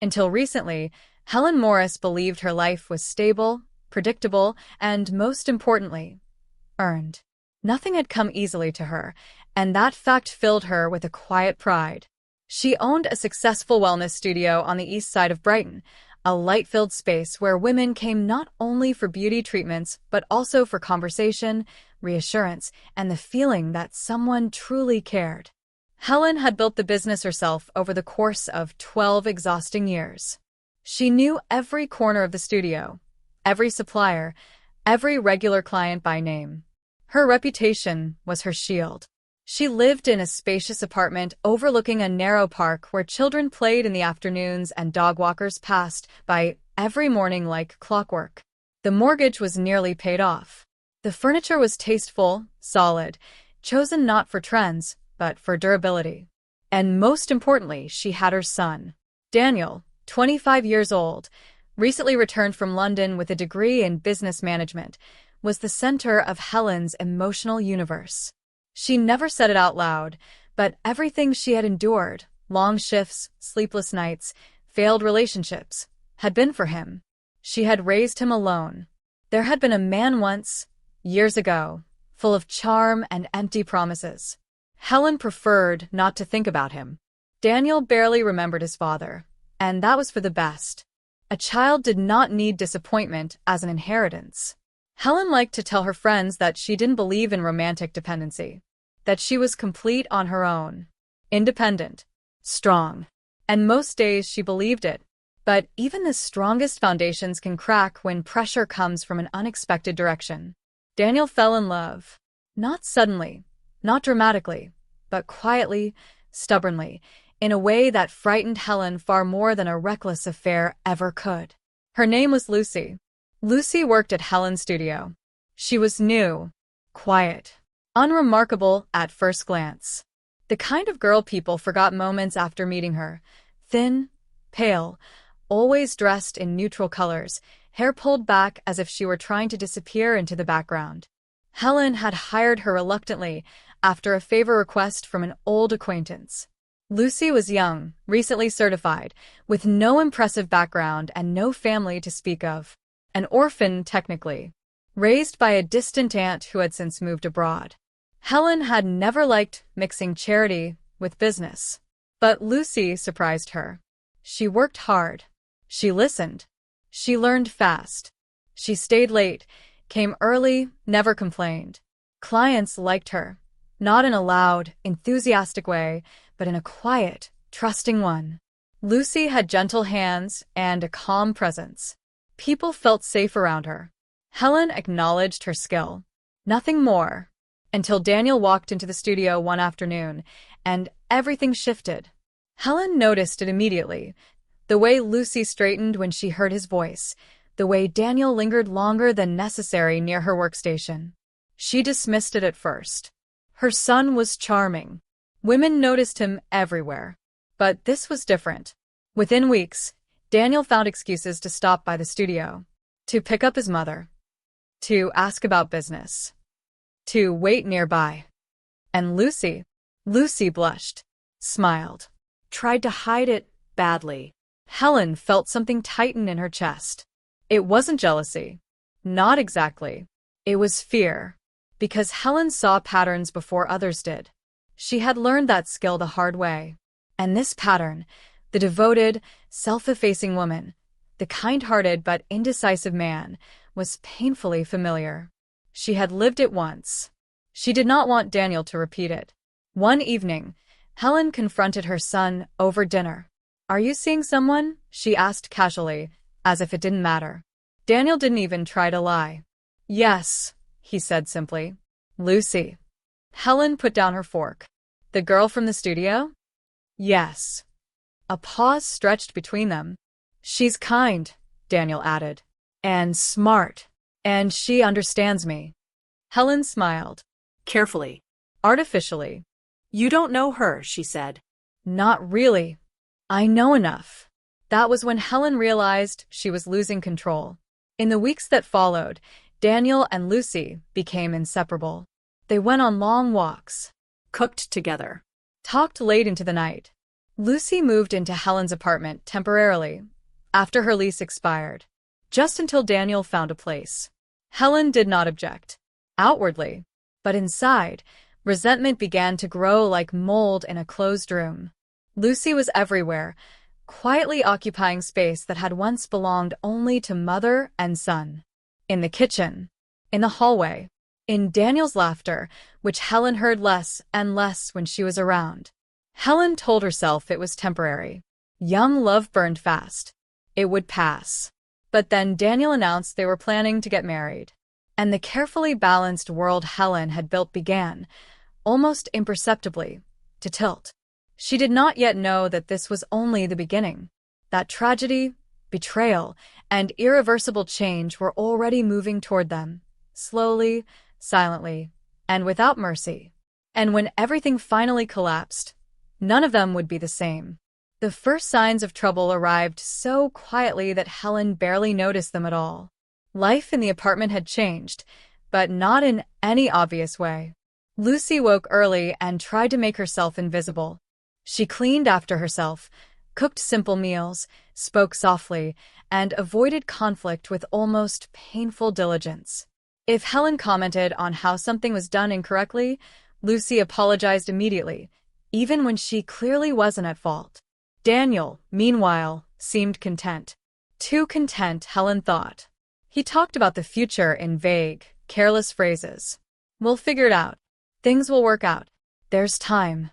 Until recently, Helen Morris believed her life was stable, predictable, and most importantly, earned. Nothing had come easily to her, and that fact filled her with a quiet pride. She owned a successful wellness studio on the east side of Brighton, a light-filled space where women came not only for beauty treatments but also for conversation, reassurance, and the feeling that someone truly cared. Helen had built the business herself over the course of 12 exhausting years. She knew every corner of the studio, every supplier, every regular client by name. Her reputation was her shield. She lived in a spacious apartment overlooking a narrow park where children played in the afternoons and dog walkers passed by every morning like clockwork. The mortgage was nearly paid off. The furniture was tasteful, solid, chosen not for trends, but for durability. And most importantly, she had her son. Daniel, 25 years old, recently returned from London with a degree in business management, was the center of Helen's emotional universe. She never said it out loud, but everything she had endured, long shifts, sleepless nights, failed relationships, had been for him. She had raised him alone. There had been a man once, years ago, full of charm and empty promises. Helen preferred not to think about him. Daniel barely remembered his father, and that was for the best. A child did not need disappointment as an inheritance. Helen liked to tell her friends that she didn't believe in romantic dependency, that she was complete on her own, independent, strong, and most days she believed it. But even the strongest foundations can crack when pressure comes from an unexpected direction. Daniel fell in love, not suddenly, not dramatically, but quietly, stubbornly, in a way that frightened Helen far more than a reckless affair ever could. Her name was Lucy. Lucy worked at Helen's studio. She was new, quiet, unremarkable at first glance. The kind of girl people forgot moments after meeting her. Thin, pale, always dressed in neutral colors, hair pulled back as if she were trying to disappear into the background. Helen had hired her reluctantly after a favor request from an old acquaintance. Lucy was young, recently certified, with no impressive background and no family to speak of. An orphan, technically, raised by a distant aunt who had since moved abroad. Helen had never liked mixing charity with business. But Lucy surprised her. She worked hard. She listened. She learned fast. She stayed late, came early, never complained. Clients liked her, not in a loud, enthusiastic way, but in a quiet, trusting one. Lucy had gentle hands and a calm presence. People felt safe around her. Helen acknowledged her skill. Nothing more. Until Daniel walked into the studio one afternoon, and everything shifted. Helen noticed it immediately. The way Lucy straightened when she heard his voice, the way Daniel lingered longer than necessary near her workstation. She dismissed it at first. Her son was charming. Women noticed him everywhere. But this was different. Within weeks, Daniel found excuses to stop by the studio, to pick up his mother, to ask about business, to wait nearby. And Lucy blushed, smiled, tried to hide it badly. Helen felt something tighten in her chest. It wasn't jealousy. Not exactly. It was fear. Because Helen saw patterns before others did. She had learned that skill the hard way. And this pattern, the devoted, self-effacing woman, the kind-hearted but indecisive man, was painfully familiar. She had lived it once. She did not want Daniel to repeat it. One evening, Helen confronted her son over dinner. "Are you seeing someone?" she asked casually, as if it didn't matter. Daniel didn't even try to lie. "Yes," he said simply. "Lucy." Helen put down her fork. "The girl from the studio?" "Yes." A pause stretched between them. "She's kind," Daniel added. "And smart. And she understands me." Helen smiled. Carefully. Artificially. "You don't know her," she said. "Not really. I know enough." That was when Helen realized she was losing control. In the weeks that followed, Daniel and Lucy became inseparable. They went on long walks, Cooked together. talked late into the night, Lucy moved into Helen's apartment temporarily, after her lease expired, just until Daniel found a place. Helen did not object, outwardly, but inside, resentment began to grow like mold in a closed room. Lucy was everywhere, quietly occupying space that had once belonged only to mother and son. In the kitchen, in the hallway, in Daniel's laughter, which Helen heard less and less when she was around. Helen told herself it was temporary. Young love burned fast. It would pass. But then Daniel announced they were planning to get married. And the carefully balanced world Helen had built began, almost imperceptibly, to tilt. She did not yet know that this was only the beginning. That tragedy, betrayal, and irreversible change were already moving toward them, slowly, silently, and without mercy. And when everything finally collapsed, none of them would be the same. The first signs of trouble arrived so quietly that Helen barely noticed them at all. Life in the apartment had changed, but not in any obvious way. Lucy woke early and tried to make herself invisible. She cleaned after herself, cooked simple meals, spoke softly, and avoided conflict with almost painful diligence. If Helen commented on how something was done incorrectly, Lucy apologized immediately, even when she clearly wasn't at fault. Daniel, meanwhile, seemed content. Too content, Helen thought. He talked about the future in vague, careless phrases. "We'll figure it out. Things will work out. There's time."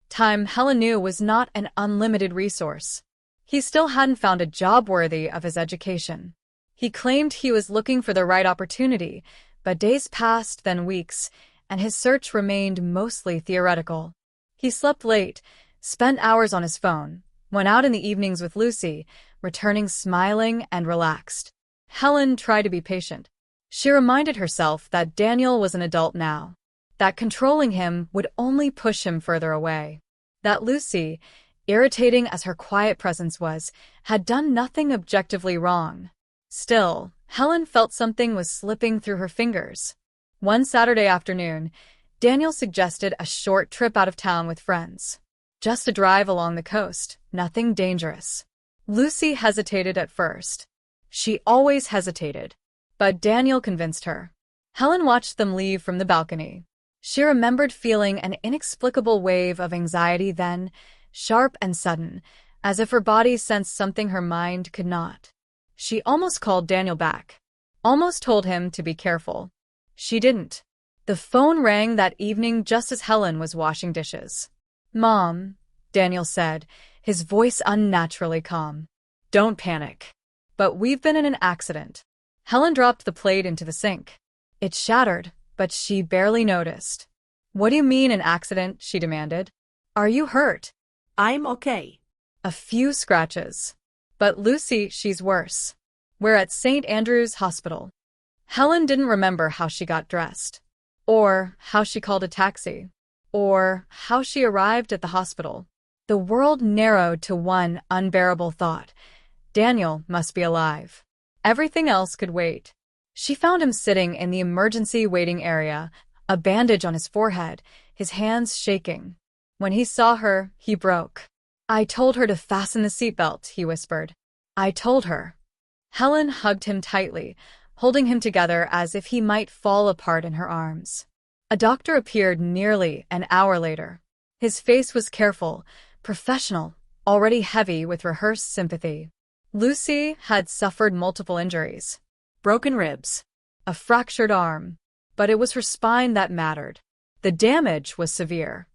Time, Helen knew, was not an unlimited resource. He still hadn't found a job worthy of his education. He claimed he was looking for the right opportunity, but days passed, then weeks, and his search remained mostly theoretical. He slept late, spent hours on his phone, went out in the evenings with Lucy, returning smiling and relaxed. Helen tried to be patient. She reminded herself that Daniel was an adult now, that controlling him would only push him further away, that Lucy, irritating as her quiet presence was, had done nothing objectively wrong. Still, Helen felt something was slipping through her fingers. One Saturday afternoon, Daniel suggested a short trip out of town with friends. Just a drive along the coast, nothing dangerous. Lucy hesitated at first. She always hesitated. But Daniel convinced her. Helen watched them leave from the balcony. She remembered feeling an inexplicable wave of anxiety then, sharp and sudden, as if her body sensed something her mind could not. She almost called Daniel back. Almost told him to be careful. She didn't. The phone rang that evening just as Helen was washing dishes. "Mom," Daniel said, his voice unnaturally calm. "Don't panic. But we've been in an accident." Helen dropped the plate into the sink. It shattered, but she barely noticed. "What do you mean an accident?" she demanded. "Are you hurt?" "I'm okay." "A few scratches. But Lucy, she's worse. We're at St. Andrew's Hospital." Helen didn't remember how she got dressed, or how she called a taxi, or how she arrived at the hospital. The world narrowed to one unbearable thought. Daniel must be alive. Everything else could wait. She found him sitting in the emergency waiting area, a bandage on his forehead, his hands shaking. When he saw her, he broke. "I told her to fasten the seatbelt," he whispered. "I told her." Helen hugged him tightly, holding him together as if he might fall apart in her arms. A doctor appeared nearly an hour later. His face was careful, professional, already heavy with rehearsed sympathy. Lucy had suffered multiple injuries. Broken ribs, a fractured arm, but it was her spine that mattered. The damage was severe.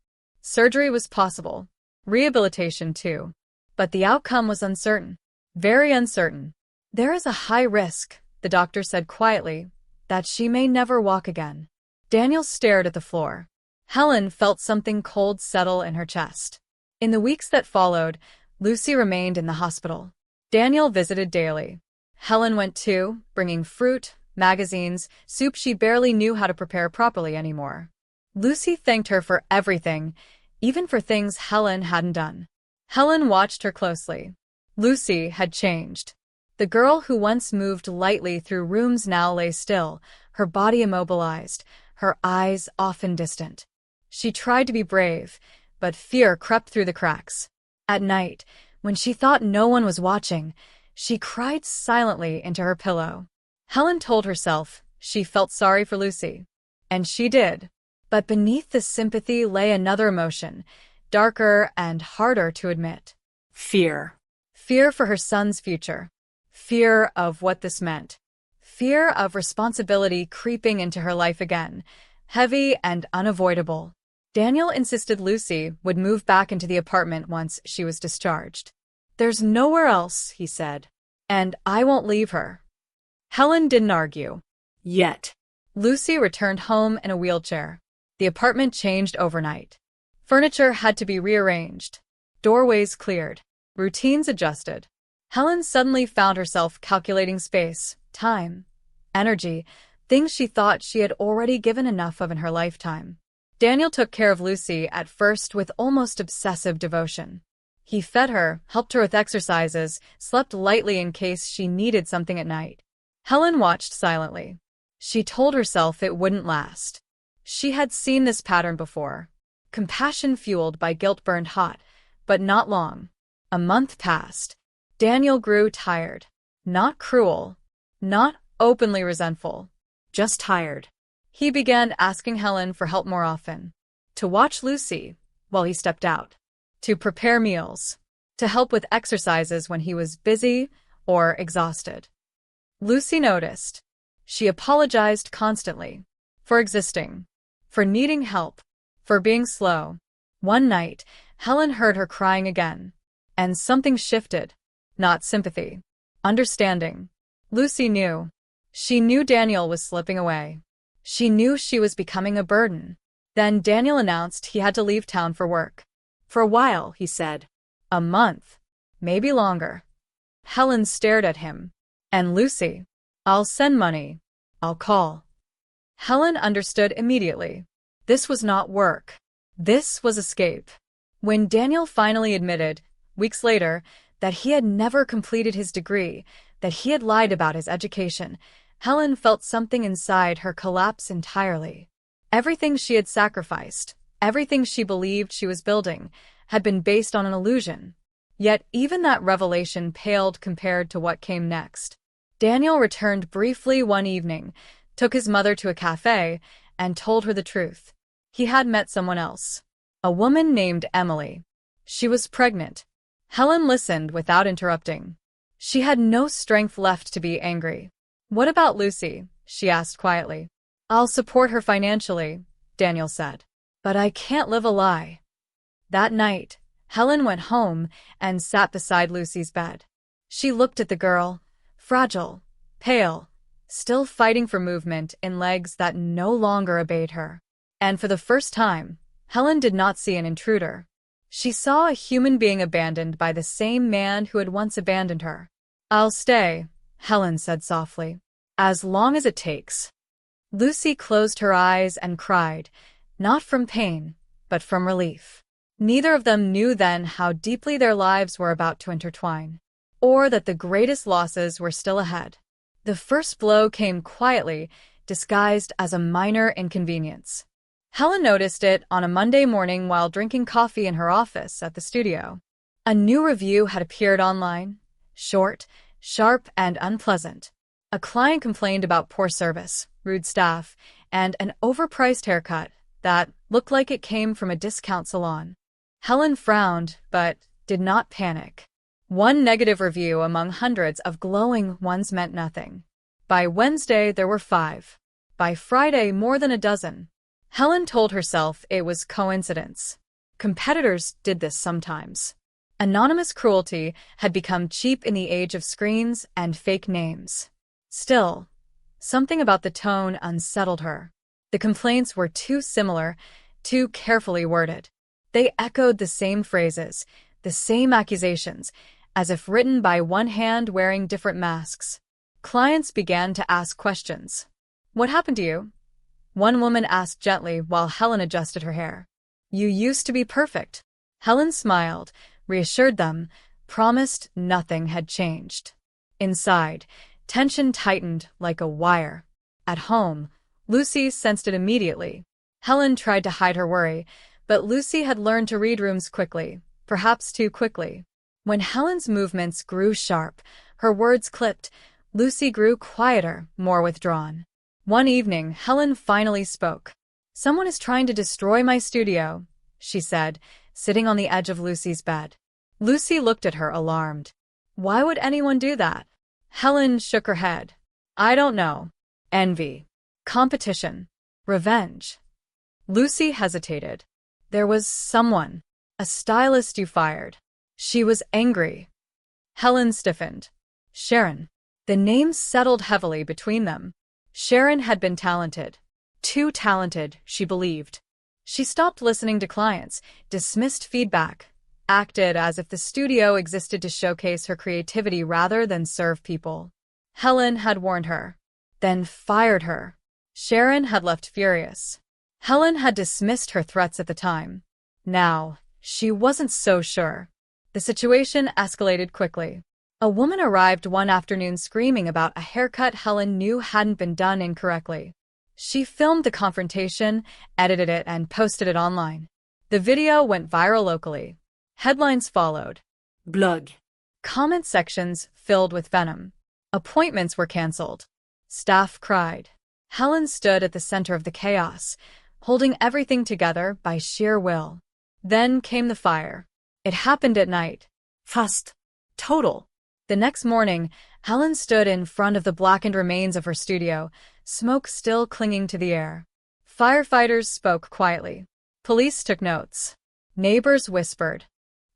Surgery was possible, rehabilitation too, but the outcome was uncertain, very uncertain. "There is a high risk," the doctor said quietly, "that she may never walk again." Daniel stared at the floor. Helen felt something cold settle in her chest. In the weeks that followed, Lucy remained in the hospital. Daniel visited daily. Helen went too, bringing fruit, magazines, soup she barely knew how to prepare properly anymore. Lucy thanked her for everything, even for things Helen hadn't done. Helen watched her closely. Lucy had changed. The girl who once moved lightly through rooms now lay still, her body immobilized, her eyes often distant. She tried to be brave, but fear crept through the cracks. At night, when she thought no one was watching, she cried silently into her pillow. Helen told herself she felt sorry for Lucy. And she did. But beneath the sympathy lay another emotion, darker and harder to admit. Fear. Fear for her son's future. Fear of what this meant. Fear of responsibility creeping into her life again, heavy and unavoidable. Daniel insisted Lucy would move back into the apartment once she was discharged. "There's nowhere else," he said, "and I won't leave her." Helen didn't argue. Yet. Lucy returned home in a wheelchair. The apartment changed overnight. Furniture had to be rearranged. Doorways cleared. Routines adjusted. Helen suddenly found herself calculating space, time, energy, things she thought she had already given enough of in her lifetime. Daniel took care of Lucy at first with almost obsessive devotion. He fed her, helped her with exercises, slept lightly in case she needed something at night. Helen watched silently. She told herself it wouldn't last. She had seen this pattern before. Compassion fueled by guilt burned hot, but not long. A month passed. Daniel grew tired. Not cruel, not openly resentful, just tired. He began asking Helen for help more often. To watch Lucy while he stepped out. To prepare meals. To help with exercises when he was busy or exhausted. Lucy noticed. She apologized constantly. For existing. For needing help. For being slow. One night, Helen heard her crying again. And something shifted. Not sympathy. Understanding. Lucy knew. She knew Daniel was slipping away. She knew she was becoming a burden. Then Daniel announced he had to leave town for work. For a while, he said. A month. Maybe longer. Helen stared at him. And Lucy. "I'll send money. I'll call." Helen understood immediately. This was not work. This was escape. When Daniel finally admitted, weeks later, that he had never completed his degree, that he had lied about his education, Helen felt something inside her collapse entirely. Everything she had sacrificed, everything she believed she was building, had been based on an illusion. Yet even that revelation paled compared to what came next. Daniel returned briefly one evening, took his mother to a cafe, and told her the truth. He had met someone else. A woman named Emily. She was pregnant. Helen listened without interrupting. She had no strength left to be angry. "What about Lucy?" she asked quietly. "I'll support her financially," Daniel said. "But I can't live a lie." That night, Helen went home and sat beside Lucy's bed. She looked at the girl, fragile, pale, still fighting for movement in legs that no longer obeyed her. And for the first time, Helen did not see an intruder. She saw a human being abandoned by the same man who had once abandoned her. "I'll stay," Helen said softly, "as long as it takes." Lucy closed her eyes and cried, not from pain, but from relief. Neither of them knew then how deeply their lives were about to intertwine, or that the greatest losses were still ahead. The first blow came quietly, disguised as a minor inconvenience. Helen noticed it on a Monday morning while drinking coffee in her office at the studio. A new review had appeared online, short, sharp, and unpleasant. A client complained about poor service, rude staff, and an overpriced haircut that looked like it came from a discount salon. Helen frowned, but did not panic. One negative review among hundreds of glowing ones meant nothing. By Wednesday, there were 5. By Friday, more than a dozen. Helen told herself it was coincidence. Competitors did this sometimes. Anonymous cruelty had become cheap in the age of screens and fake names. Still, something about the tone unsettled her. The complaints were too similar, too carefully worded. They echoed the same phrases, the same accusations, as if written by one hand wearing different masks. Clients began to ask questions. "What happened to you?" One woman asked gently while Helen adjusted her hair. "You used to be perfect." Helen smiled, reassured them, promised nothing had changed. Inside, tension tightened like a wire. At home, Lucy sensed it immediately. Helen tried to hide her worry, but Lucy had learned to read rooms quickly. perhaps too quickly. When Helen's movements grew sharp, her words clipped, Lucy grew quieter, more withdrawn. One evening, Helen finally spoke. "Someone is trying to destroy my studio," she said, sitting on the edge of Lucy's bed. Lucy looked at her, alarmed. "Why would anyone do that?" Helen shook her head. "I don't know. Envy. Competition. Revenge." Lucy hesitated. "There was someone. A stylist you fired." She was angry. Helen stiffened. "Sharon." The names settled heavily between them. Sharon had been talented. Too talented, she believed. She stopped listening to clients, dismissed feedback, acted as if the studio existed to showcase her creativity rather than serve people. Helen had warned her, then fired her. Sharon had left furious. Helen had dismissed her threats at the time. Now, she wasn't so sure. The situation escalated quickly. A woman arrived one afternoon screaming about a haircut Helen knew hadn't been done incorrectly. She filmed the confrontation, edited it, and posted it online. The video went viral locally. Headlines followed. Blug. Comment sections filled with venom. Appointments were canceled. Staff cried. Helen stood at the center of the chaos, holding everything together by sheer will. Then came the fire. It happened at night. Fast. Total. The next morning, Helen stood in front of the blackened remains of her studio, smoke still clinging to the air. Firefighters spoke quietly. Police took notes. Neighbors whispered.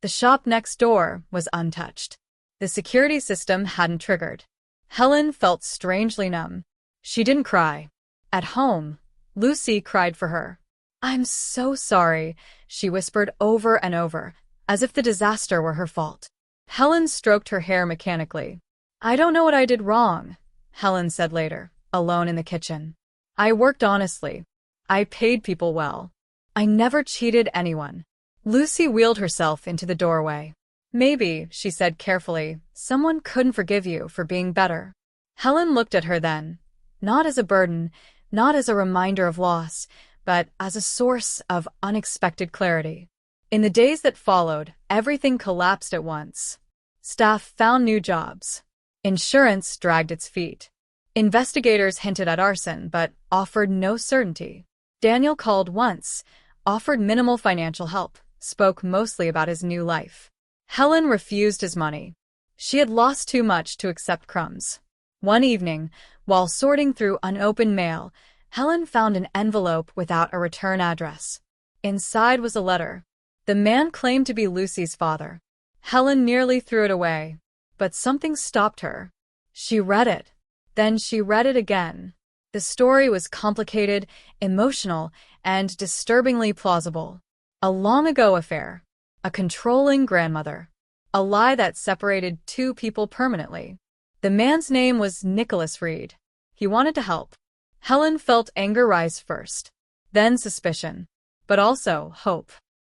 The shop next door was untouched. The security system hadn't triggered. Helen felt strangely numb. She didn't cry. At home, Lucy cried for her. "I'm so sorry," she whispered over and over, as if the disaster were her fault. Helen stroked her hair mechanically. "I don't know what I did wrong," Helen said later, alone in the kitchen. "I worked honestly. I paid people well. I never cheated anyone." Lucy wheeled herself into the doorway. "Maybe," she said carefully, "someone couldn't forgive you for being better." Helen looked at her then, not as a burden, not as a reminder of loss, but as a source of unexpected clarity. In the days that followed, everything collapsed at once. Staff found new jobs. Insurance dragged its feet. Investigators hinted at arson, but offered no certainty. Daniel called once, offered minimal financial help, spoke mostly about his new life. Helen refused his money. She had lost too much to accept crumbs. One evening, while sorting through unopened mail, Helen found an envelope without a return address. Inside was a letter. The man claimed to be Lucy's father. Helen nearly threw it away, but something stopped her. She read it. Then she read it again. The story was complicated, emotional, and disturbingly plausible. A long-ago affair. A controlling grandmother. A lie that separated two people permanently. The man's name was Nicholas Reed. He wanted to help. Helen felt anger rise first, then suspicion, but also hope.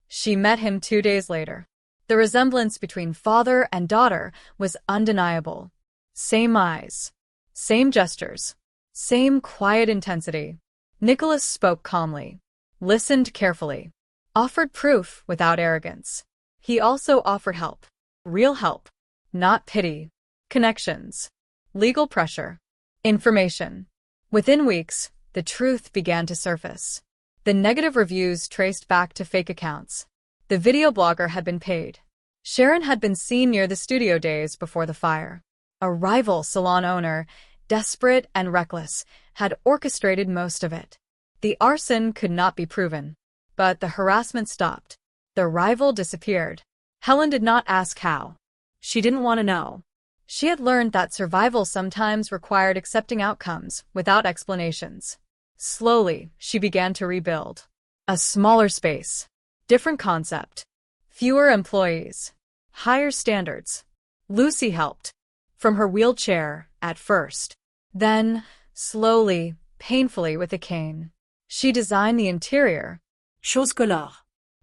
She met him 2 days later. The resemblance between father and daughter was undeniable. Same eyes, same gestures, same quiet intensity. Nicholas spoke calmly, listened carefully, offered proof without arrogance. He also offered help, real help, not pity, connections, legal pressure, information. Within weeks, the truth began to surface. The negative reviews traced back to fake accounts. The video blogger had been paid. Sharon had been seen near the studio days before the fire. A rival salon owner, desperate and reckless, had orchestrated most of it. The arson could not be proven, but the harassment stopped. The rival disappeared. Helen did not ask how. She didn't want to know. She had learned that survival sometimes required accepting outcomes without explanations. Slowly, she began to rebuild. A smaller space. Different concept. Fewer employees. Higher standards. Lucy helped. From her wheelchair, at first. Then, slowly, painfully with a cane. She designed the interior. Chose color.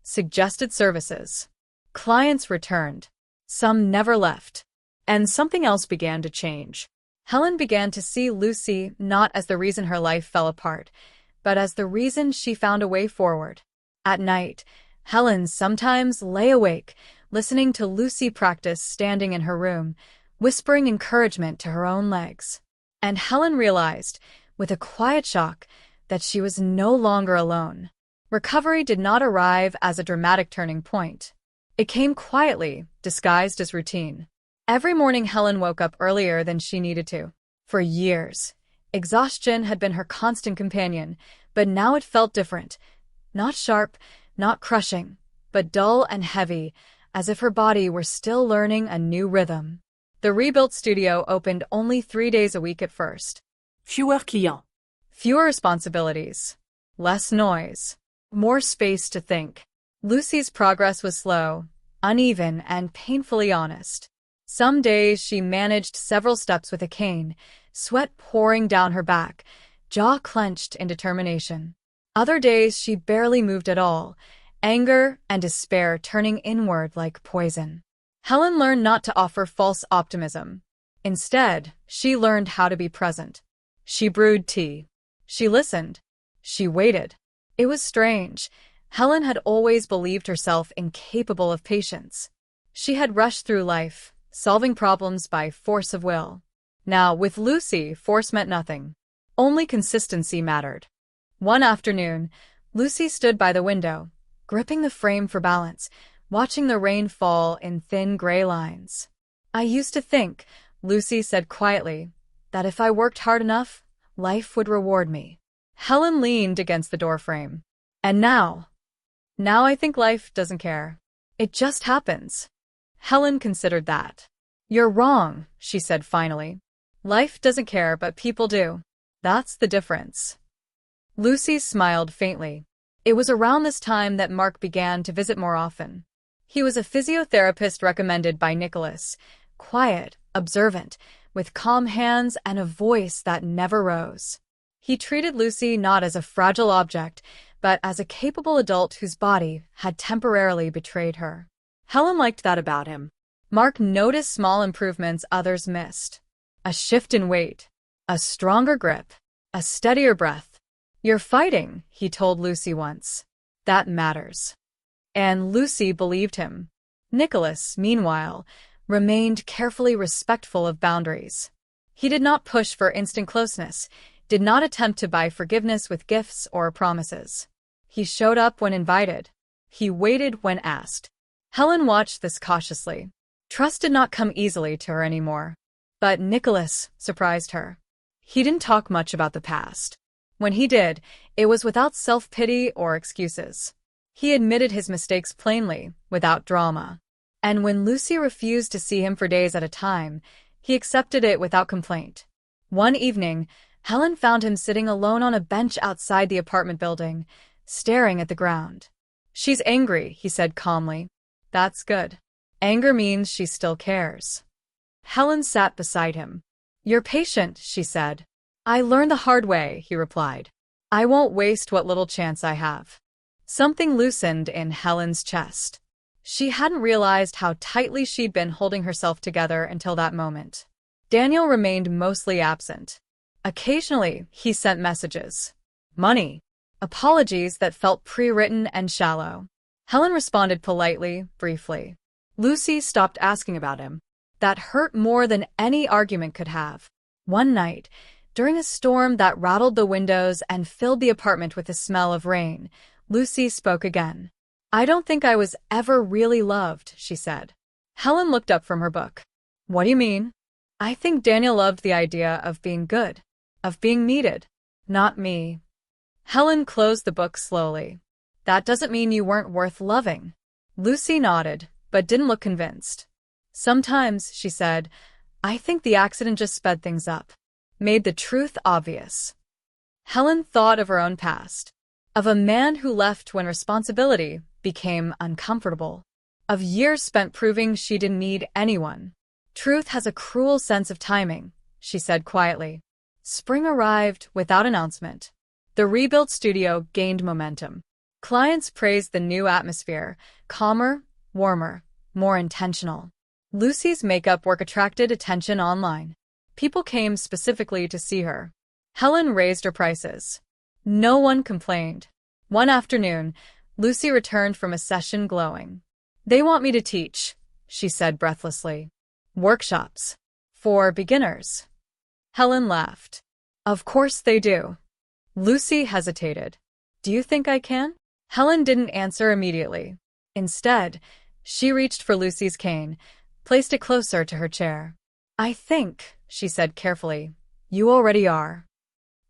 Suggested services. Clients returned. Some never left. And something else began to change. Helen began to see Lucy not as the reason her life fell apart, but as the reason she found a way forward. At night, Helen sometimes lay awake, listening to Lucy practice standing in her room, whispering encouragement to her own legs. And Helen realized, with a quiet shock, that she was no longer alone. Recovery did not arrive as a dramatic turning point. It came quietly, disguised as routine. Every morning Helen woke up earlier than she needed to. For years, exhaustion had been her constant companion, but now it felt different. Not sharp, not crushing, but dull and heavy, as if her body were still learning a new rhythm. The rebuilt studio opened only 3 days a week at first. Fewer clients. Fewer responsibilities. Less noise. More space to think. Lucy's progress was slow, uneven, and painfully honest. Some days she managed several steps with a cane, sweat pouring down her back, jaw clenched in determination. Other days she barely moved at all, anger and despair turning inward like poison. Helen learned not to offer false optimism. Instead, she learned how to be present. She brewed tea. She listened. She waited. It was strange. Helen had always believed herself incapable of patience. She had rushed through life, solving problems by force of will. Now, with Lucy, force meant nothing. Only consistency mattered. One afternoon, Lucy stood by the window, gripping the frame for balance, watching the rain fall in thin gray lines. "I used to think," Lucy said quietly, "that if I worked hard enough, life would reward me." Helen leaned against the doorframe. "And now I think life doesn't care. It just happens." Helen considered that. "You're wrong," she said finally. "Life doesn't care, but people do. That's the difference." Lucy smiled faintly. It was around this time that Mark began to visit more often. He was a physiotherapist recommended by Nicholas, quiet, observant, with calm hands and a voice that never rose. He treated Lucy not as a fragile object, but as a capable adult whose body had temporarily betrayed her. Helen liked that about him. Mark noticed small improvements others missed. A shift in weight, a stronger grip, a steadier breath. "You're fighting," he told Lucy once. "That matters." And Lucy believed him. Nicholas, meanwhile, remained carefully respectful of boundaries. He did not push for instant closeness, did not attempt to buy forgiveness with gifts or promises. He showed up when invited. He waited when asked. Helen watched this cautiously. Trust did not come easily to her anymore. But Nicholas surprised her. He didn't talk much about the past. When he did, it was without self-pity or excuses. He admitted his mistakes plainly, without drama. And when Lucy refused to see him for days at a time, he accepted it without complaint. One evening, Helen found him sitting alone on a bench outside the apartment building, staring at the ground. "She's angry," he said calmly. "That's good. Anger means she still cares." Helen sat beside him. "You're patient," she said. "I learned the hard way," he replied. "I won't waste what little chance I have." Something loosened in Helen's chest. She hadn't realized how tightly she'd been holding herself together until that moment. Daniel remained mostly absent. Occasionally, he sent messages. Money. Apologies that felt pre-written and shallow. Helen responded politely, briefly. Lucy stopped asking about him. That hurt more than any argument could have. One night, during a storm that rattled the windows and filled the apartment with the smell of rain, Lucy spoke again. "I don't think I was ever really loved," she said. Helen looked up from her book. "What do you mean?" "I think Daniel loved the idea of being good, of being needed. Not me." Helen closed the book slowly. "That doesn't mean you weren't worth loving." Lucy nodded, but didn't look convinced. "Sometimes," she said, "I think the accident just sped things up. Made the truth obvious." Helen thought of her own past. Of a man who left when responsibility became uncomfortable. Of years spent proving she didn't need anyone. "Truth has a cruel sense of timing," she said quietly. Spring arrived without announcement. The rebuilt studio gained momentum. Clients praised the new atmosphere, calmer, warmer, more intentional. Lucy's makeup work attracted attention online. People came specifically to see her. Helen raised her prices. No one complained. One afternoon, Lucy returned from a session glowing. They want me to teach, she said breathlessly. Workshops. For beginners. Helen laughed. Of course they do. Lucy hesitated. Do you think I can? Helen didn't answer immediately. Instead, she reached for Lucy's cane, placed it closer to her chair. I think, she said carefully, you already are.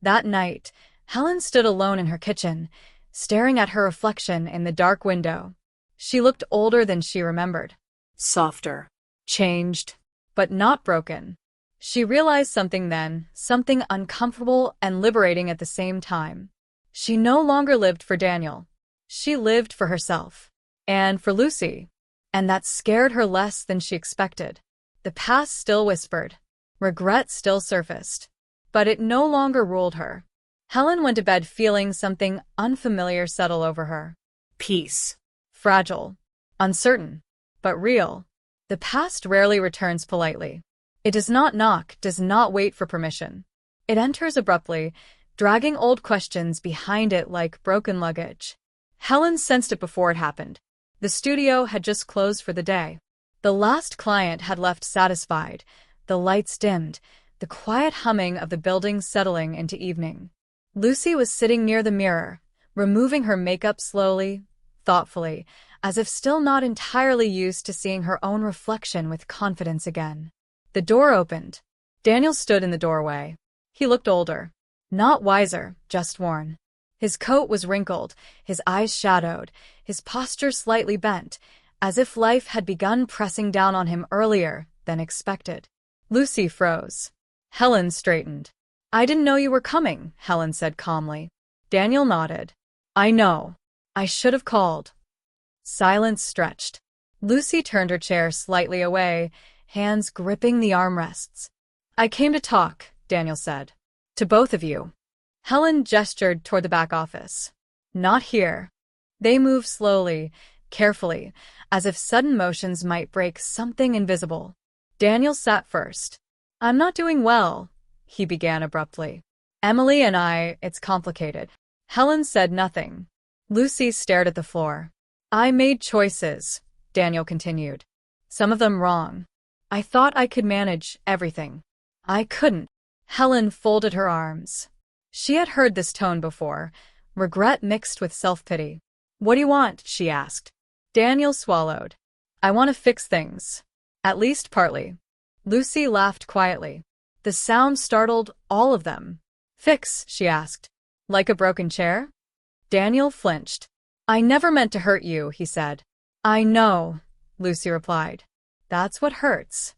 That night, Helen stood alone in her kitchen, staring at her reflection in the dark window. She looked older than she remembered. Softer. Changed, but not broken. She realized something then, something uncomfortable and liberating at the same time. She no longer lived for Daniel. She lived for herself. And for Lucy. And that scared her less than she expected. The past still whispered. Regret still surfaced. But it no longer ruled her. Helen went to bed feeling something unfamiliar settle over her. Peace. Fragile. Uncertain. But real. The past rarely returns politely. It does not knock, does not wait for permission. It enters abruptly, dragging old questions behind it like broken luggage. Helen sensed it before it happened. The studio had just closed for the day. The last client had left satisfied, the lights dimmed, the quiet humming of the building settling into evening. Lucy was sitting near the mirror, removing her makeup slowly, thoughtfully, as if still not entirely used to seeing her own reflection with confidence again. The door opened. Daniel stood in the doorway. He looked older. Not wiser, just worn. His coat was wrinkled, his eyes shadowed, his posture slightly bent, as if life had begun pressing down on him earlier than expected. Lucy froze. Helen straightened. I didn't know you were coming, Helen said calmly. Daniel nodded. I know. I should have called. Silence stretched. Lucy turned her chair slightly away, hands gripping the armrests. I came to talk, Daniel said. To both of you. Helen gestured toward the back office. Not here. They moved slowly, carefully, as if sudden motions might break something invisible. Daniel sat first. I'm not doing well, he began abruptly. Emily and it's complicated. Helen said nothing. Lucy stared at the floor. I made choices, Daniel continued. Some of them wrong. I thought I could manage everything. I couldn't. Helen folded her arms. She had heard this tone before, regret mixed with self-pity. What do you want? She asked. Daniel swallowed. I want to fix things. At least partly. Lucy laughed quietly. The sound startled all of them. Fix, she asked. Like a broken chair? Daniel flinched. I never meant to hurt you, he said. I know, Lucy replied. That's what hurts.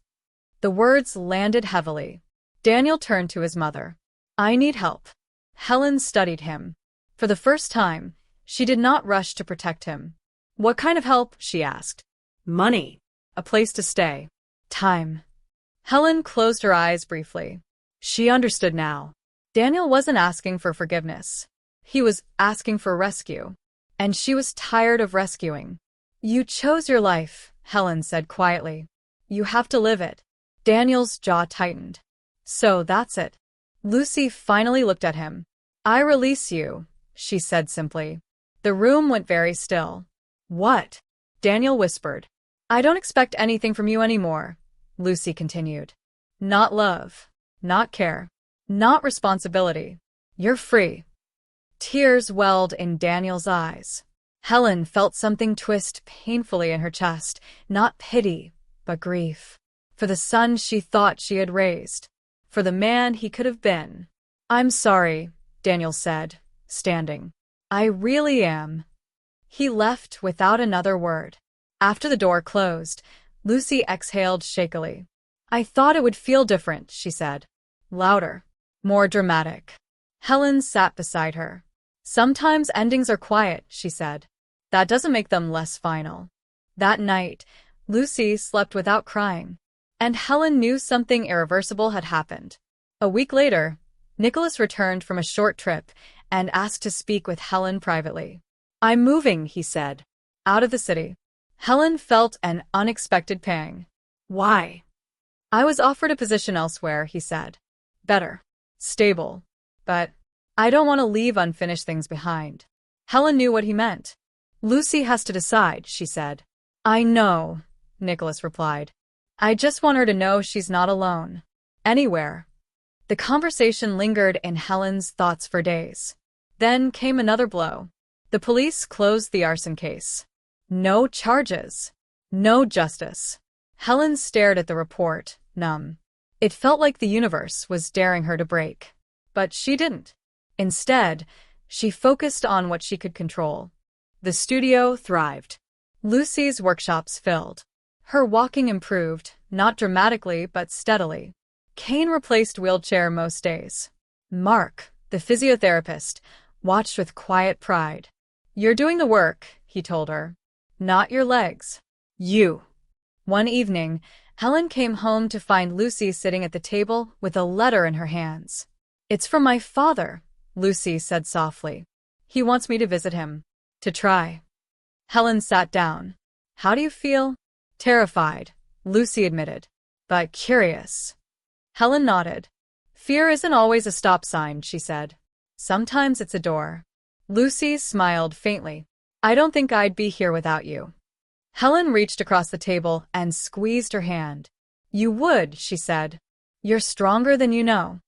The words landed heavily. Daniel turned to his mother. I need help. Helen studied him. For the first time, she did not rush to protect him. What kind of help? She asked. Money. A place to stay. Time. Helen closed her eyes briefly. She understood now. Daniel wasn't asking for forgiveness. He was asking for rescue. And she was tired of rescuing. You chose your life, Helen said quietly. You have to live it. Daniel's jaw tightened. So that's it. Lucy finally looked at him. I release you, she said simply. The room went very still. What? Daniel whispered. I don't expect anything from you anymore, Lucy continued. Not love. Not care. Not responsibility. You're free. Tears welled in Daniel's eyes. Helen felt something twist painfully in her chest, not pity, but grief. For the son she thought she had raised. For the man he could have been. I'm sorry, Daniel said, standing. I really am. He left without another word. After the door closed, Lucy exhaled shakily. I thought it would feel different, she said. Louder. More dramatic. Helen sat beside her. Sometimes endings are quiet, she said. That doesn't make them less final. That night, Lucy slept without crying. And Helen knew something irreversible had happened. A week later, Nicholas returned from a short trip and asked to speak with Helen privately. I'm moving, he said. Out of the city. Helen felt an unexpected pang. Why? I was offered a position elsewhere, he said. Better. Stable. But I don't want to leave unfinished things behind. Helen knew what he meant. Lucy has to decide, she said. I know, Nicholas replied. I just want her to know she's not alone. Anywhere. The conversation lingered in Helen's thoughts for days. Then came another blow. The police closed the arson case. No charges. No justice. Helen stared at the report, numb. It felt like the universe was daring her to break. But she didn't. Instead, she focused on what she could control. The studio thrived. Lucy's workshops filled. Her walking improved, not dramatically but steadily. Kane replaced wheelchair most days. Mark, the physiotherapist, watched with quiet pride. You're doing the work, he told her. Not your legs. You. One evening, Helen came home to find Lucy sitting at the table with a letter in her hands. It's from my father, Lucy said softly. He wants me to visit him. To try. Helen sat down. How do you feel? Terrified, Lucy admitted. But curious. Helen nodded. Fear isn't always a stop sign, she said. Sometimes it's a door. Lucy smiled faintly. I don't think I'd be here without you. Helen reached across the table and squeezed her hand. You would, she said. You're stronger than you know.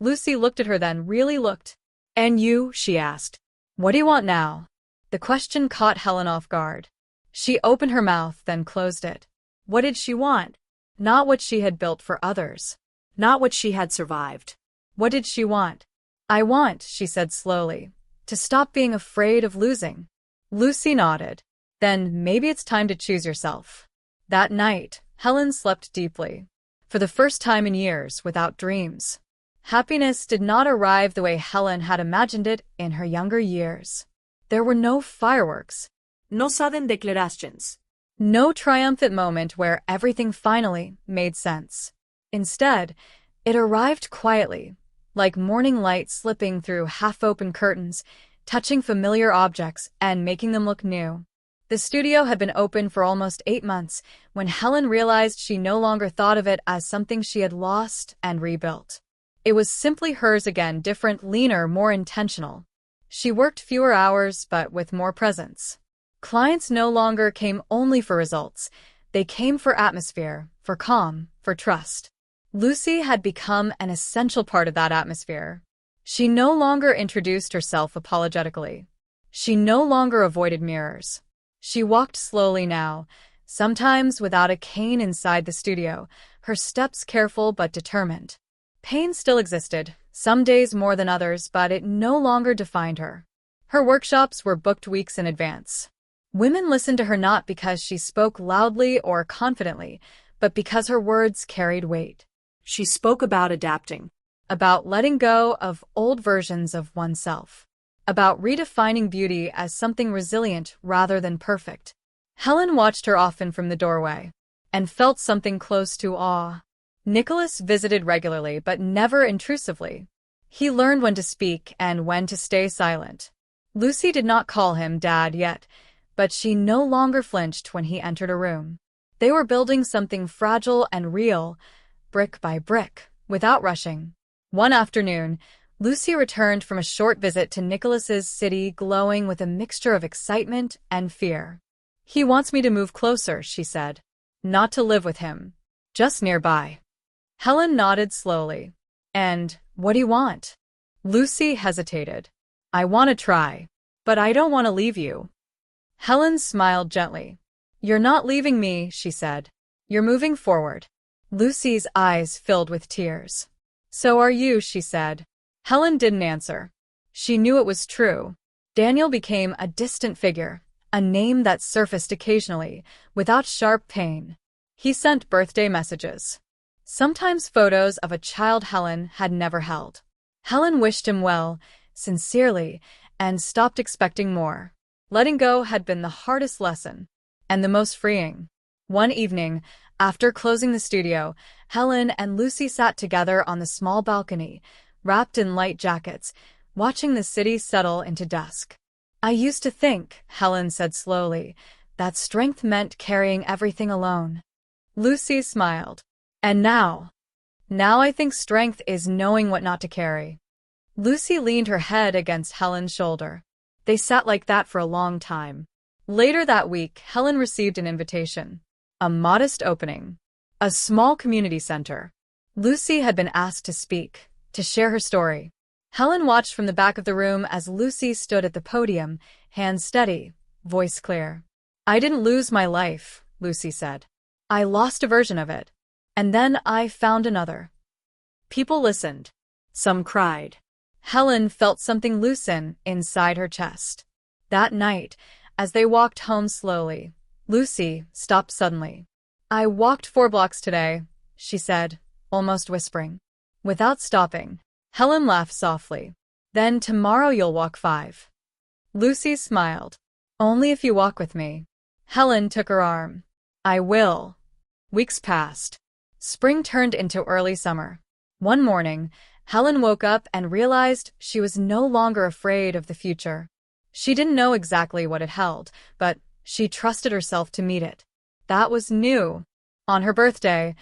Lucy looked at her then, really looked. And you, she asked. What do you want now? The question caught Helen off guard. She opened her mouth, then closed it. What did she want? Not what she had built for others. Not what she had survived. What did she want? I want, she said slowly, to stop being afraid of losing. Lucy nodded. Then maybe it's time to choose yourself. That night, Helen slept deeply. For the first time in years, without dreams. Happiness did not arrive the way Helen had imagined it in her younger years. There were no fireworks. No sudden declarations. No triumphant moment where everything finally made sense. Instead, it arrived quietly, like morning light slipping through half-open curtains, touching familiar objects and making them look new. The studio had been open for almost 8 months when Helen realized she no longer thought of it as something she had lost and rebuilt. It was simply hers again, different, leaner, more intentional. She worked fewer hours, but with more presence. Clients no longer came only for results. They came for atmosphere, for calm, for trust. Lucy had become an essential part of that atmosphere. She no longer introduced herself apologetically. She no longer avoided mirrors. She walked slowly now, sometimes without a cane inside the studio, her steps careful but determined. Pain still existed, some days more than others, but it no longer defined her. Her workshops were booked weeks in advance. Women listened to her not because she spoke loudly or confidently, but because her words carried weight. She spoke about adapting. About letting go of old versions of oneself. About redefining beauty as something resilient rather than perfect. Helen watched her often from the doorway, and felt something close to awe. Nicholas visited regularly but never intrusively. He learned when to speak and when to stay silent. Lucy did not call him Dad yet, but she no longer flinched when he entered a room. They were building something fragile and real, brick by brick, without rushing. One afternoon, Lucy returned from a short visit to Nicholas's city glowing with a mixture of excitement and fear. He wants me to move closer, she said. Not to live with him. Just nearby. Helen nodded slowly. And what do you want? Lucy hesitated. I want to try. But I don't want to leave you. Helen smiled gently. You're not leaving me, she said. You're moving forward. Lucy's eyes filled with tears. So are you, she said. Helen didn't answer. She knew it was true. Daniel became a distant figure, a name that surfaced occasionally, without sharp pain. He sent birthday messages. Sometimes photos of a child Helen had never held. Helen wished him well, sincerely, and stopped expecting more. Letting go had been the hardest lesson, and the most freeing. One evening, after closing the studio, Helen and Lucy sat together on the small balcony, wrapped in light jackets, watching the city settle into dusk. I used to think, Helen said slowly, that strength meant carrying everything alone. Lucy smiled. And now? Now I think strength is knowing what not to carry. Lucy leaned her head against Helen's shoulder. They sat like that for a long time. Later that week, Helen received an invitation. A modest opening. A small community center. Lucy had been asked to speak, to share her story. Helen watched from the back of the room as Lucy stood at the podium, hands steady, voice clear. "I didn't lose my life," Lucy said. "I lost a version of it. And then I found another." People listened. Some cried. Helen felt something loosen inside her chest. That night, as they walked home slowly, Lucy stopped suddenly. "I walked 4 blocks today," she said, almost whispering. Without stopping, Helen laughed softly. "Then tomorrow you'll walk 5. Lucy smiled. "Only if you walk with me." Helen took her arm. "I will." Weeks passed. Spring turned into early summer. One morning, Helen woke up and realized she was no longer afraid of the future. She didn't know exactly what it held, but she trusted herself to meet it. That was new. On her birthday,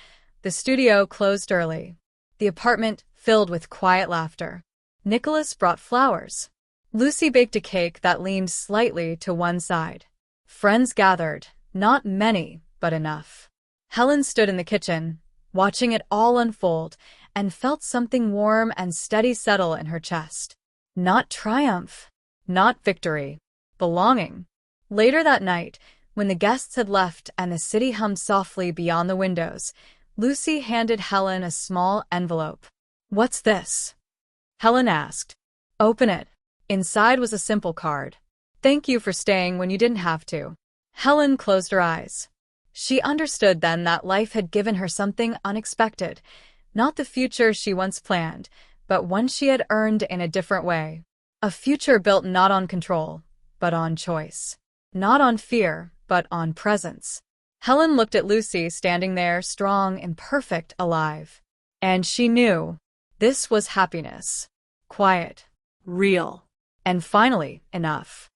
the studio closed early. The apartment filled with quiet laughter. Nicholas brought flowers. Lucy baked a cake that leaned slightly to one side. Friends gathered, not many, but enough. Helen stood in the kitchen, watching it all unfold, and felt something warm and steady settle in her chest. Not triumph, not victory, belonging. Later that night, when the guests had left and the city hummed softly beyond the windows, Lucy handed Helen a small envelope. "What's this?" Helen asked. "Open it." Inside was a simple card. "Thank you for staying when you didn't have to." Helen closed her eyes. She understood then that life had given her something unexpected, not the future she once planned, but one she had earned in a different way. A future built not on control, but on choice. Not on fear, but on presence. Helen looked at Lucy standing there, strong, imperfect, alive. And she knew this was happiness. Quiet. Real. And finally, enough.